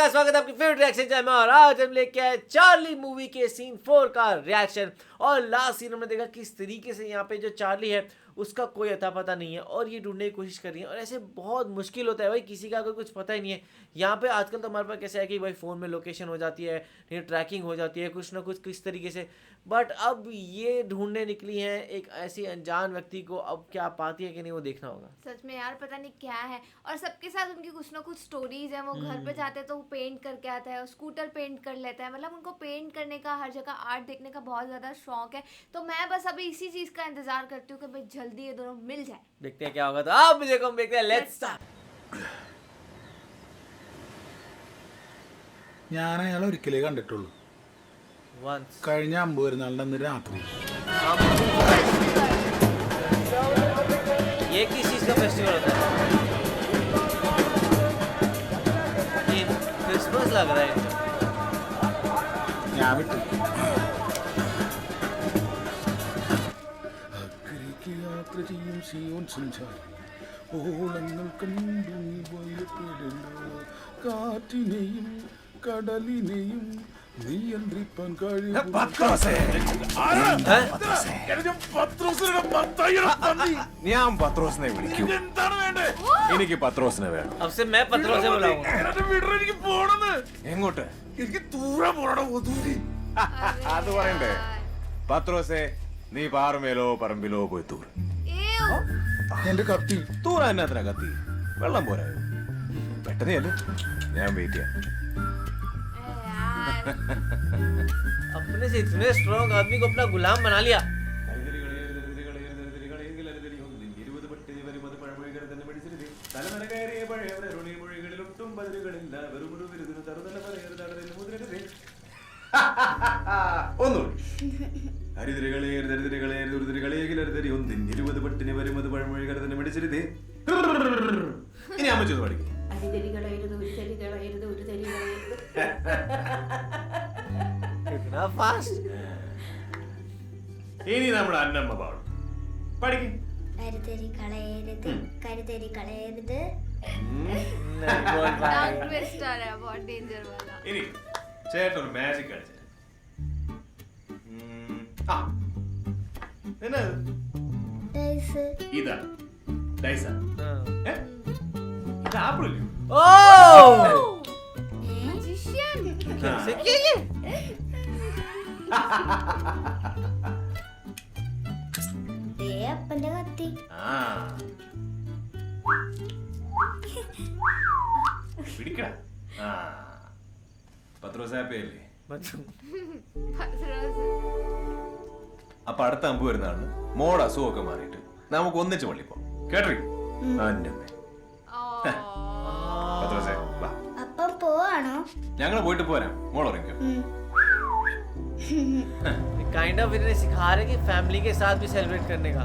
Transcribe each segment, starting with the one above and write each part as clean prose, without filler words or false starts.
का स्वागत है आपकी फेवरेट रिएक्शन चैनल में। और आज हम लेके आए चार्ली मूवी के सीन 4 का रिएक्शन। और लास्ट सीन हमने देखा किस तरीके से यहाँ पे जो चार्ली है उसका कोई अता पता नहीं है और ये ढूंढने की कोशिश कर रही है। और ऐसे बहुत मुश्किल होता है भाई, किसी का अगर कुछ पता ही नहीं है। यहाँ पे आजकल तो हमारे पास कैसे है कि भाई फ़ोन में लोकेशन हो जाती है, ट्रैकिंग हो जाती है, कुछ ना कुछ किस तरीके से। बट अब ये ढूंढने निकली है एक ऐसी अनजान व्यक्ति को, अब क्या पाती है कि नहीं वो देखना होगा। सच में यार पता नहीं क्या है। और सबके साथ उनकी कुछ ना कुछ स्टोरीज है। वो घर पे जाते हैं तो वो पेंट करके आता है, स्कूटर पेंट कर लेता है। मतलब उनको पेंट करने का, हर जगह आर्ट देखने का बहुत ज़्यादा शौक है। तो मैं बस अभी इसी चीज़ का इंतजार करती हूँ कि भाई जल्दी ये दोनों मिल जाए। देखते हैं क्या होगा। तो आप भी देखो, हम देखते हैं। Let's start. ഞാൻ അയാളെ ഒരിക്കലേ കണ്ടിട്ടുള്ളൂ. Once. കഴിഞ്ഞ 50 പെരുന്നാളിന്റെ രാത്രി. ये किस चीज का फेस्टिवल होता है? ये क्रिसमस लग रहा है। ഞാൻ വിട്ടു. അക്കരയ്ക്ക് യാത്ര ചെയ്യും സിയോൻ സഞ്ചാരി, ഓളങ്ങൾ കണ്ടു നീ ഭയപ്പെടേണ്ട, കാറ്റിനെയും കടലിനെയും നിയന്ത്രിപ്പാൻ കഴിയും. ഞാൻ പത്രോസിനെ വിളിക്കൂ. എനിക്ക് പത്രോസിനെ വേണം. अब से मैं पत्रों से बुलाऊंगा। എങ്ങോട്ട്? എനിക്ക് ദൂരെ പോണോ? അത് പറയണ്ടേ? പത്രോസെ, നീ പാറമേലോ പറമ്പിലോ പോയി തൂർ. എന്റെ കത്തി തൂറ എന്നാത്തിനാ കത്തി? വെള്ളം പോരായോ? പെട്ടെന്ന് ചെല്ല്, ഞാൻ വെയിറ്റ് ചെയ്യാം. अपने से इतने स्ट्रॉन्ग आदमी को अपना गुलाम बना लिया। ഇനി അമ്മ ചെയ്ത് പഠിക്കും. इतना फास्ट। ഇനി നമ്മുടെ അന്നമ്മ പാടും. പഠിക്കും. കരുതരി കളയരുത്, കരുതരി കളയരുത്. नहीं बोल पाए। ट्विस्ट आ रहा है बहुत डेंजर वाला। ഇനി ചേട്ടൻ ഒരു മാജിക് കളിച്ചു. എന്നാ ഡൈസ്. ഇതാ ഡൈസ. ഇത് ആപ്പിൾ അല്ലേ? ओह मैजिशियन कैसे किया ये? ദേ അപ്പന്റെ കത്തി. ആ പിടിക്കടാ. ആ പത്രോസ് ഹാപ്പിയല്ലേ? അപ്പൊ അടുത്ത അമ്പ് വരുന്നതാണ് മോടെ അസുഖമൊക്കെ മാറിയിട്ട് നമുക്ക് ഒന്നിച്ച് പള്ളി പോവാം. കേട്ടറി? പത്രോസേ വാ, അപ്പം പോവാണോ? ഞങ്ങള് പോയിട്ട് പോരാം. മോൾ ഉറങ്ങിക്കോ. काइंड ऑफ इन्हें सिखा रहे कि फैमिली के साथ भी सेलिब्रेट करने का।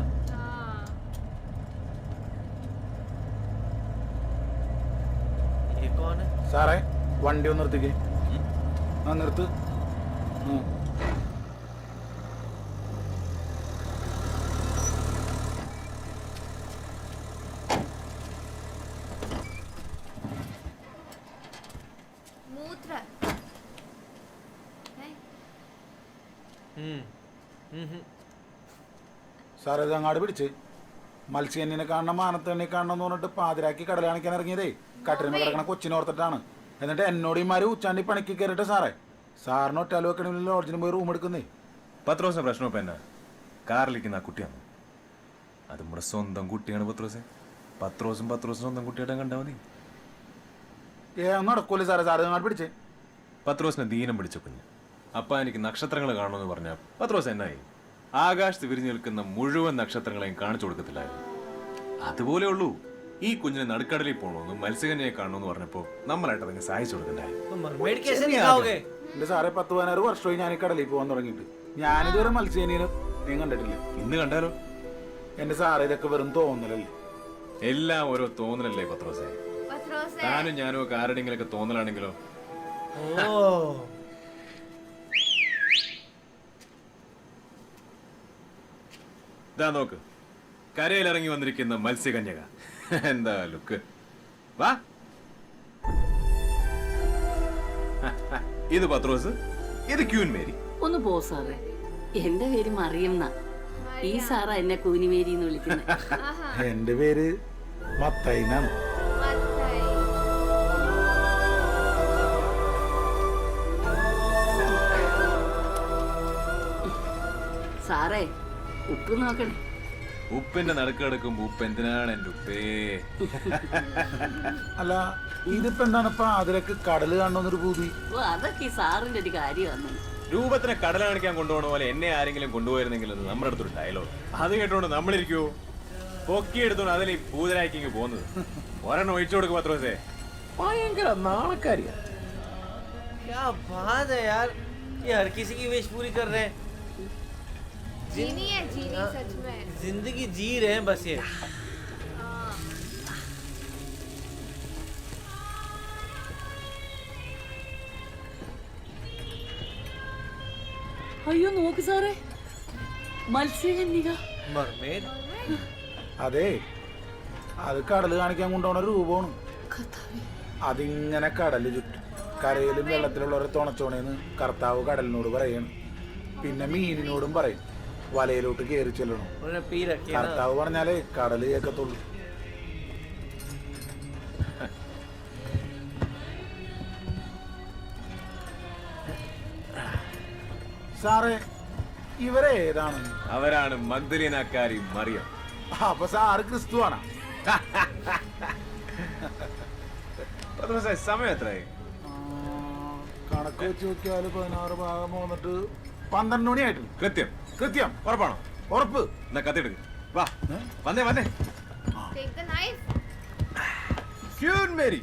ये कौन है? സാറേ വണ്ടി ഒന്ന് നിർത്തിക്കേ. ആ നിർത്ത്. മൂത്ര. സാറേ ഇത് അങ്ങാട് പിടിച്ച്. മത്സ്യനെ കാണണം, മാനത്തണ്ണി കാണണം എന്ന് പറഞ്ഞിട്ട് പാതിരാക്കി കടലാണിക്കാൻ ഇറങ്ങിയതേ കട്ടിലുമ കിടക്കണ കൊച്ചിനോർത്തിട്ടാണ്. എന്നിട്ട് എന്നോടിമാര് ഉച്ചാണ്ടി പണിക്ക് കയറിട്ട് സാറേ സാറിന് ഒറ്റാലും വെക്കണമെങ്കിൽ ലോഡ്ജിന് പോയി റൂം എടുക്കുന്നേ. പത്രോസിന്റെ പ്രശ്നം ഇപ്പൊ എന്നാ? കാറിലിരിക്കുന്ന ആ കുട്ടിയാണ്. അത് നമ്മുടെ സ്വന്തം കുട്ടിയാണ് പത്രോസെ. പത്രോസും സ്വന്തം കുട്ടിയായിട്ട് കണ്ടാൽ മതി. നടക്കൂലേ സാറേ? സാറ് അങ്ങാട് പിടിച്ചേ. പത്രോസിനെ ദീനം പിടിച്ച കുഞ്ഞ്. അപ്പ എനിക്ക് നക്ഷത്രങ്ങൾ കാണണമെന്ന് പറഞ്ഞ പത്രോസ് എന്നായി? ആകാശത്ത് വിരിഞ്ഞു നിൽക്കുന്ന മുഴുവൻ നക്ഷത്രങ്ങളെയും കാണിച്ചു കൊടുക്കത്തില്ലായിരുന്നു. അതുപോലെ ഉള്ളൂ ഈ കുഞ്ഞിനെ നടുക്കടലിൽ പോകണമെന്ന് മത്സ്യകന്യെ കാണണമെന്ന് പറഞ്ഞപ്പോ നമ്മളായിട്ട് അതിനെ സഹായിച്ചു കൊടുക്കണ്ടായി. എന്റെ സാറേ 10-16 വർഷമായി ഞാൻ ഈ കടലിൽ പോകാൻ തുടങ്ങിയിട്ട്. ഞാനിതുവരെ മത്സ്യകന്യനെ നീ കണ്ടിട്ടില്ല. ഇന്ന് കണ്ടാലോ? എന്റെ സാറേ ഇതൊക്കെ വെറും തോന്നലല്ലേ? എല്ലാം ഓരോ തോന്നലല്ലേ പത്രോസെ? താനും ഞാനും ഒക്കെ ആരുടെങ്കിലൊക്കെ തോന്നലാണെങ്കിലോ? ഇതാ നോക്ക്, കരയിലിറങ്ങി വന്നിരിക്കുന്ന മത്സ്യകന്യക. എന്താ ലുക്ക്! വാ ഇത് പത്രോസ്, ഇത് ക്യൂൻ മേരി. ഒന്ന് പോ സാറേ, എന്റെ പേര് മറിയം എന്നാ. ഈ സാറാ എന്നെ കൂനിമേരി എന്ന് വിളിക്കുന്നത്. ആഹാ. എന്റെ പേര് മത്തൈനാണ്. മത്തായി. സാറേ ഉപ്പ് നോക്കണേ. ഉപ്പിന്റെ നടുക്ക് കിടക്കുമ്പോ ഉപ്പ് എന്തിനാണ് എന്റെ ഉപ്പേ? അല്ല ഇതിപ്പോ എന്താണ് ഇപ്പൊ അതിലേക്ക് കടല് കാണണമെന്നൊരു പൂതി? ഓ അതൊക്കെ ഈ സാറിന്റെ ഒരു കാര്യമാണ്. രൂപത്തിനെ കടല കാണിക്കാൻ കൊണ്ടുപോകണ പോലെ എന്നെ ആരെങ്കിലും കൊണ്ടുപോയിരുന്നെങ്കിൽ അത് നമ്മുടെ അടുത്തൊരു ഡയലോഗ്. അത് കേട്ടോണ്ട് നമ്മളിരിക്കുവോ പൊക്കിയെടുത്തോണ്ട് അതിൽ ഈ പൂജരായിക്കിങ് പോകുന്നത്. ഒരെണ്ണം ഒഴിച്ചു കൊടുക്കും പത്രോസേ. ഭയങ്കര നാണക്കാരിയാ. क्या बात है यार, ये हर किसी की विश पूरी कर रहे हैं. जीनी है जीनी सच में. जिंदगी जी रहे हैं बस ये. हाँ. അയ്യോ നോക്ക് സാറേ, മത്സ്യകന്യക. मरमेड. അതെ, അത് കടല് കാണിക്കാൻ കൊണ്ടുപോണ രൂപമാണ്. കർത്താവേ. അതിങ്ങനെ കടല് ചുറ്റും കരയിലും വെള്ളത്തിലുള്ളവരെ തുണച്ചോണേന്ന് കർത്താവ് കടലിനോട് പറയണം. പിന്നെ മീനിനോടും പറയും വലയിലോട്ട് കയറി ചെല്ലണം. उन्होंने पी रखी है ना. കർത്താവ് പറഞ്ഞാലേ കടല് കേൾക്കത്തുള്ളൂ. സാറേ ഇവരെ ഏതാണ്? അവരാണ് മഗ്ദലിനാക്കാരി മറിയം. അപ്പൊ സാറ് ക്രിസ്തുവാണ്. പത്രോസേ സമയം എത്രയായി? കണക്ക് വെച്ച് നോക്കിയാല് 16 ഭാഗം വന്നിട്ട് 12 മണിയായിട്ടുണ്ട്. കൃത്യം. കൃത്യം. ഉറപ്പാണോ? ഉറപ്പ്. എന്നാ കത്തിയെടുക്ക്. വാ വന്നേ വന്നേ. Take the knife. Queen Mary,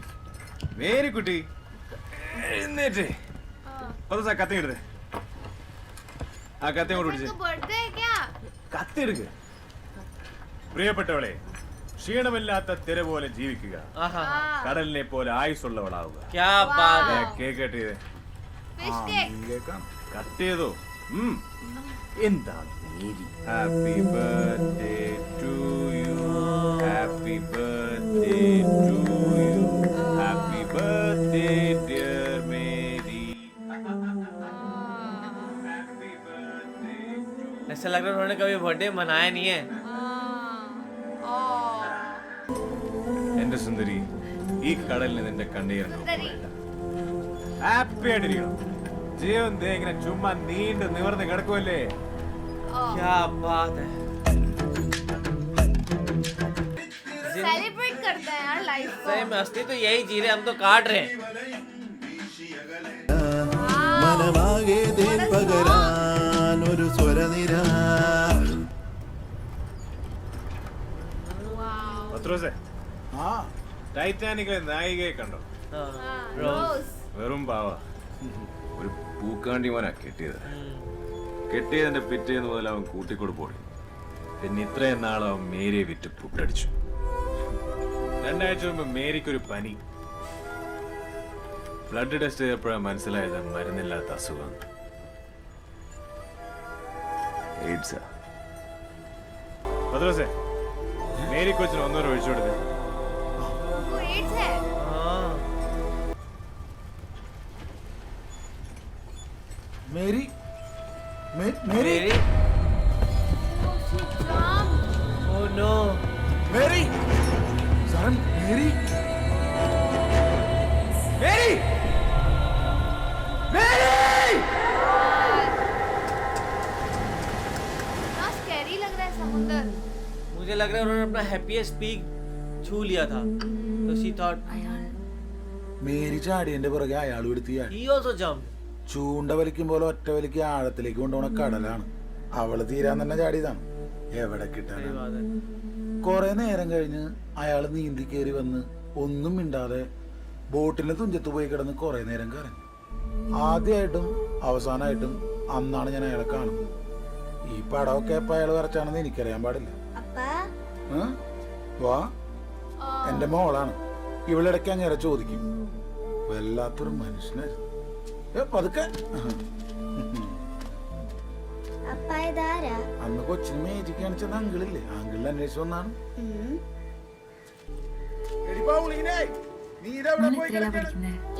Mary കുട്ടി എഴുന്നേറ്റ്. हाँ. പത്രോസേ കത്തി എടുത്തേ. ആ കത്തി അങ്ങോട്ട് പിടിച്ചേ. इनका बर्थडे है क्या? കത്തിയെടുക്ക്. പ്രിയപ്പെട്ടവളെ, ക്ഷീണമില്ലാത്ത തിര പോലെ ജീവിക്കുക, आहा. हाँ. കടലിനെ പോലെ ആയുസുള്ളവളാവുക. क्या बात है. കേക്ക് കട്ട് ചെയ്തേ. Fish cake. ഇതിലേക്കാ. കട്ട് ചെയ്തോ? എന്താ happy birthday to you, happy birthday to you, happy birthday dear Mary. ऐसा लग रहा है उन्होंने कभी बर्थडे मनाया नहीं है. हाँ. Oh. എന്റെ സുന്ദരി, ഈ കടലിന് നിന്റെ കണ്ണീരുണ്ടോ? സുന്ദരി. ഹാപ്പി ആയിട്ടിരിക്കണം. ജീവൻ ദേ ഇങ്ങനെ ചുമ്മാ നീണ്ട് നിവർന്ന് കിടക്കുമല്ലേ. Oh. क्या बात है. सेलिब्रेट करते हैं यार लाइफ को. सही में असली तो यही जी रहे, हम तो काट रहे हैं. മനമാകെ തേൻ പകരാൻ ഒരു സ്വരനിര. Wow. പത്രോസേ, ആ ടൈറ്റാനിക്കിലെ നായികയെ കണ്ടോ? हाँ. हाँ. Rose. Rose. വെറും പാവ. ഒരു പൂക്കാണ്ടി മോനാ കെട്ടിയത്. കെട്ടിയതിന്റെ പിറ്റേന്ന് മുതൽ അവൻ കൂട്ടിക്കൊടുപ്പോടി. പിന്നെ ഇത്രയും നാൾ അവൻ മേരിയെ വിറ്റ് പുട്ടടിച്ചു. 2 ആഴ്ച മുമ്പ് മേരിക്കൊരു പനി. ബ്ലഡ് ടെസ്റ്റ് ചെയ്തപ്പോഴാണ് മനസ്സിലായത് മരുന്നില്ലാത്ത അസുഖം. എയ്ഡ്സാ. പത്രോസേ, മേരി കൊച്ചിന് 1 ഒഴിച്ചു കൊടുത്തേ. वो AIDS है. हाँ. മേരി മേരി मेरी. Oh shit, Ram. Oh no. മേരി സാറൻ മേരി മേരി മേരി. इतना स्कैरी लग रहा है समुंदर. मुझे लग रहा है उन्होंने अपना हैप्पीएस्ट पीक छू लिया था. तो she thought മേരി ചാടിയന്റെ പുറകെ അയാൾ എടുത്ത് ചാടി. he also jumped. ചൂണ്ട വലിക്കും പോലെ ഒറ്റ വലിക്ക് ആഴത്തിലേക്ക് കൊണ്ടുപോണ കടലാണ്. അവള് തീരാൻ തന്നെ ചാടിയതാണ്. എവിടെ सही കിട്ടാൻ. बात है. കുറെ നേരം കഴിഞ്ഞ് അയാൾ നീന്തി കയറി വന്ന് ഒന്നും മിണ്ടാതെ ബോട്ടിന്റെ തുഞ്ചത്ത് പോയി കിടന്ന് കുറെ നേരം കരഞ്ഞു. ആദ്യമായിട്ടും അവസാനമായിട്ടും അന്നാണ് ഞാൻ അയാളെ കാണുന്നത്. ഈ പടമൊക്കെ എപ്പോ അയാൾ വരച്ചാണെന്ന് എനിക്കറിയാൻ പാടില്ല. ഏ? വാ, എന്റെ മോളാണ്. ഇവളിടയ്ക്ക് അങ്ങനെ ചോദിക്കും. വല്ലാത്തൊരു മനുഷ്യനായിരുന്നു. പതുക്കെ. അന്ന് കൊച്ചിന് മേജിക്ക് കാണിച്ചത് അങ്കിളില്ലേ, അങ്കിളിൽ അന്വേഷിച്ചു വന്നാണ്.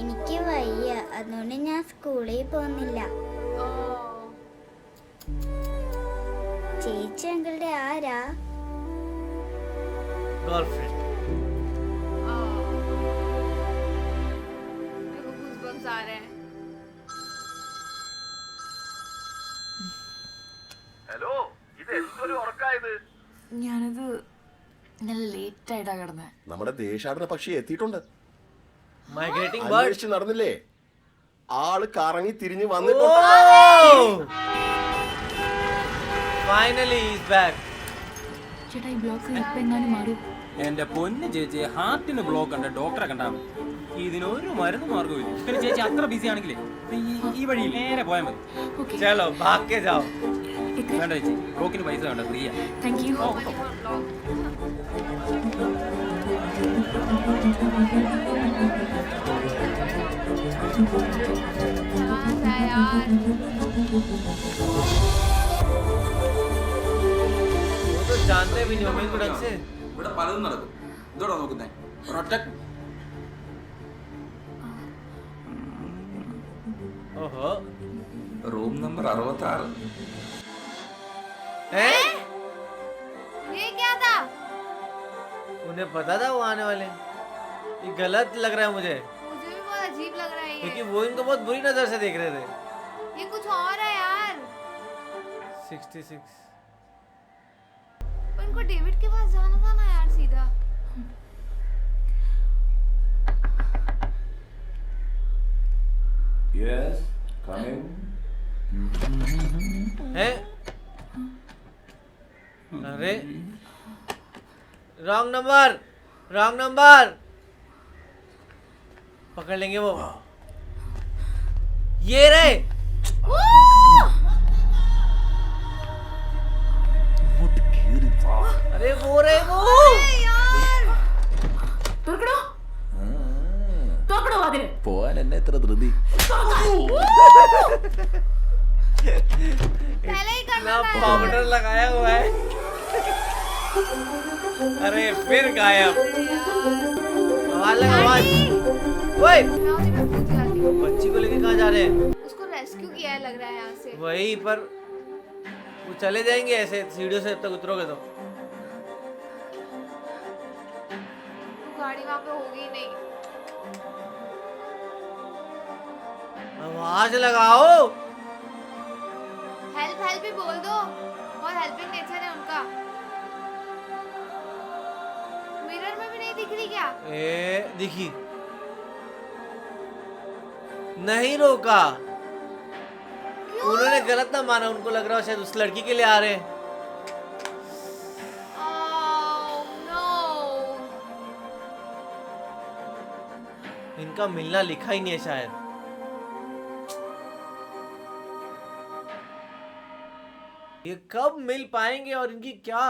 എനിക്ക് വയ്യ, അതുകൊണ്ട് ഞാൻ സ്കൂളിൽ പോകുന്നില്ല. ഓ ചേച്ചി അങ്കിളുടെ ആരാ? गर्लफ्रेंड। मेरे को गूज़बम्स आ रहे हैं. ഹലോ, ഇത് എന്തൊരു ഉറക്കായത്? ഞാനത് ഇന്നലെ ലേറ്റ് ആയിട്ടാ കിടന്നെ. നമ്മുടെ ദേശാടന പക്ഷി എത്തിയിട്ടുണ്ട്. Migrating bird. അന്വേഷിച്ച് നടന്നില്ലേ? ആള് കറങ്ങി തിരിഞ്ഞ് വന്നിട്ടുണ്ട്. Finally is back. ചേട്ടാ ഈ ബ്ലോക്ക് ഇപ്പൊ എങ്ങാനും മാറും. എന്റെ പൊന്ന് ചേച്ചി, ഹാർട്ടിന് ബ്ലോക്ക് ഉണ്ട്, ഡോക്ടറെ കണ്ടാ മതി. ഇതിനൊരു മരുന്ന് മാർഗമില്ല. പിന്നെ ചേച്ചി അത്ര ബിസി ആണെങ്കിലേ ഈ വഴി നേരെ പോയാൽ മതി. ഓക്കെ चलो भाग के जाओ। വേണ്ട ചേച്ചി, ബ്ലോക്കിന് പൈസ വേണ്ട, ഫ്രീ ആ. Thank you. यार वो तो जानते भी नहीं होंगे इनको ढंग से। ഇവിടെ പലതും നടക്കും. ഇതോടാ നോക്കുന്നേ, ഒരൊറ്റ ओहो। Room number 66. हैं? ये क्या था? उन्हें पता था वो आने वाले। ये गलत लग रहा है मुझे, मुझे भी बहुत अजीब लग रहा है क्योंकि ये. वो इनको बहुत बुरी नजर से देख रहे थे। ये कुछ और है यार. 66। पर इनको डेविड के पास जाना था ना यार सीधा. Yes, coming. हैं? अरे रॉन्ग नंबर, रॉन्ग नंबर। पकड़ लेंगे वो। ये रे। अरे वो रे वो। തുറക്കടോ തുറക്കടോ അതിന്. പോവാൻ എന്നെ എത്ര ധൃതി? पहले ही करना ना था. पाउडर लगाया हुआ है। अरे फिर गायब। आवाज लगा आवाज। ओए मैं पूछ जाती हूँ. बच्ची को लेके कहाँ जा रहे हैं? उसको रेस्क्यू किया है लग रहा है यहाँ से. वही पर वो चले जाएंगे ऐसे सीढ़ियों से जब तक उतरोगे तो। गाड़ी वहाँ पे होगी नहीं. आवाज लगाओ। हेल्प हेल्प ही बोल दो. बहुत हेल्पिंग नेचर है उनका. मिरर में भी नहीं दिख रही क्या? ए दिखी नहीं, रोका। उन्होंने गलत ना माना, उनको लग रहा है शायद उस लड़की के लिए आ रहे हैं। Oh no. इनका मिलना लिखा ही नहीं है शायद। ये कब मिल पाएंगे और इनकी क्या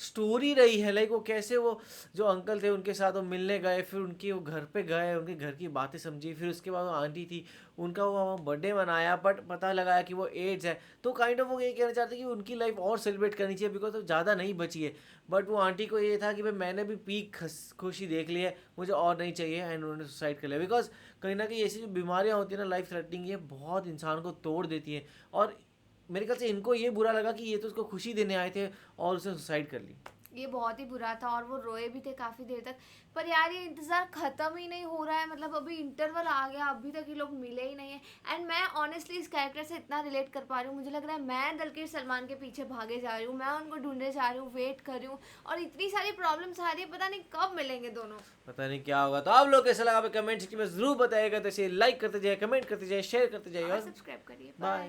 स्टोरी रही है, लाइक वो कैसे वो जो अंकल थे उनके साथ वो मिलने गए, फिर उनके वो घर पे गए, उनके घर की बातें समझी, फिर उसके बाद वो आंटी थी उनका वो बर्थडे मनाया, बट पता लगाया कि वो एड्स है। तो काइंड ऑफ वो ये कहना चाहते हैं कि उनकी लाइफ और सेलिब्रेट करनी चाहिए बिकॉज वो ज़्यादा नहीं बची है। बट वो आंटी को ये था कि भाई मैंने भी पीक खुशी देख ली है, मुझे और नहीं चाहिए, एंड उन्होंने सुसाइड कर लिया। बिकॉज कहीं ना कहीं ऐसी जो बीमारियाँ होती हैं ना लाइफ थ्रेटनिंग, ये बहुत इंसान को तोड़ देती हैं। और मेरे ख्याल से इनको ये बुरा लगा कि ये तो उसको खुशी देने आए थे और उसने सुसाइड कर ली। ये बहुत ही बुरा था और वो रोए भी थे काफ़ी देर तक. पर यार ये इंतज़ार ख़त्म ही नहीं हो रहा है. मतलब अभी इंटरवल आ गया, अभी तक ये लोग मिले ही नहीं है. एंड मैं ऑनेस्टली इस कैरेक्टर से इतना रिलेट कर पा रही हूँ. मुझे लग रहा है मैं दलकीर सलमान के पीछे भागे जा रही हूँ, मैं उनको ढूंढने जा रही हूँ, वेट कर रही हूँ, और इतनी सारी प्रॉब्लम्स आ रही है, पता नहीं कब मिलेंगे दोनों. पता नहीं क्या होगा। तो आप लोग कैसा लगा कमेंट सेक्शन में जरूर बताइएगा। तो इसे लाइक करते जाइए, कमेंट करते जाइए, शेयर करते जाइए और सब्सक्राइब करिए. बाय।